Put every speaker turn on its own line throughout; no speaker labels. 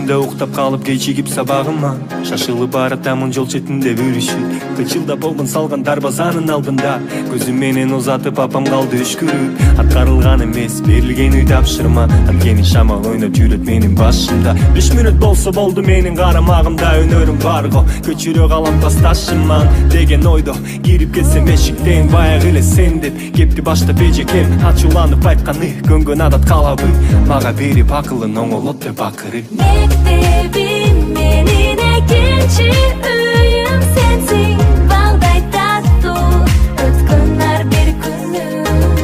түшүмдө уктап калып кечигип сабагыма шашылып баратамын жол четинде бүрүшүп кычылдап болгон салган дарбазанын алдында көзүм менен узатып апам калды үшкүрүп аткарылган эмес берилген үй тапшырма анткени шамал ойноп жүрөт менин башымда 5 мүнөт болсо болду менин карамагымда өнөрүм бар го көчүрө калам тасташыман деген ойдо кирип кетсем эшиктен баягы эле сен деп кепти баштап эжекем ачууланып айтканы көнгөн адат калабы мага берип акылын оңолот деп акырып
мектебим менин экинчи үйүм сенсиң балдай таттуу өткөн ар бир күнүм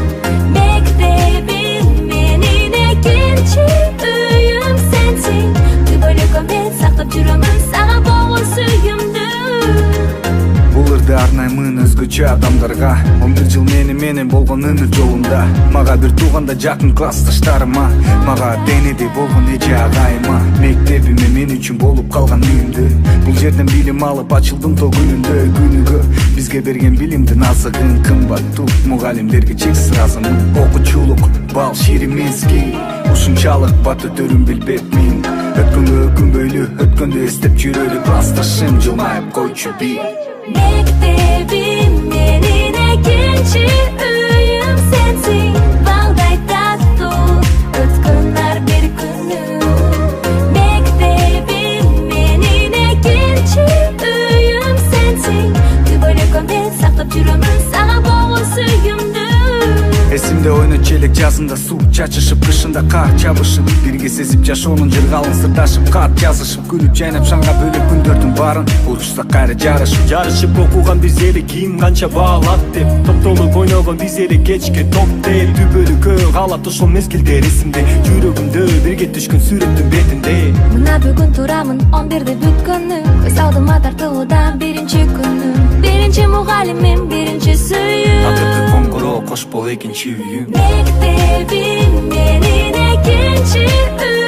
мектебим менин экинчи үйүм сенсиң түбөлүккө мен сактап жүрөмүн сага болгон сүйүүмдү
бул ырды арнаймын өзгөчө адамдарга 11 жыл менен болгон өмүр жолунда мага бир тууганда жакын классташтарыма мага денеде болгон эже агайыма мектебиме мен үчүн болуп калган үйүмдө бул жерден билим алып ачылдым то күнүндө күнүгө бизге берген билимдин азыгын кымбаттуу мугалимдерге чексиз ыраазымын окуучулук бал шири мезгил ушунчалык бат өтөрүн билбепмин өткөнгө өкүнбөйлү өткөндү эстеп жүрөлү классташым жылмайып койчу бий
мектебим менин экинчи үйүм сенсиң балдай таттуу өткөн ар бир күнүм мектебим менин экинчи үйүм сенсиң түбөлүккө мен сактап жүрөмүн сага болгон сүйүүмдү
эсимде ойночу элек жазында суу чачышып кышында кар чабышып бирге сезип жашоонун жыргалын сырдашып кат жазышып күлүп жайнап шаңга бөлөп күндөрдүн баарын урушсак кайра жарышып окуган биз эле ким канча баалат деп топтолуп ойногон биз эле кечке топ деп түбөлүккө калат ошол мезгилдер эсимде жүрөгүмдө бирге түшкөн сүрөттүн бетинде
мына бүгүн турамын 11 бүткөнү көз алдыма тартылуудан биринчи күнүм биринчи мугалимим биринчи сүйүүм
атырды коңгуроо кош бол экинчи үйүм
мектебим менин экинчи үйүм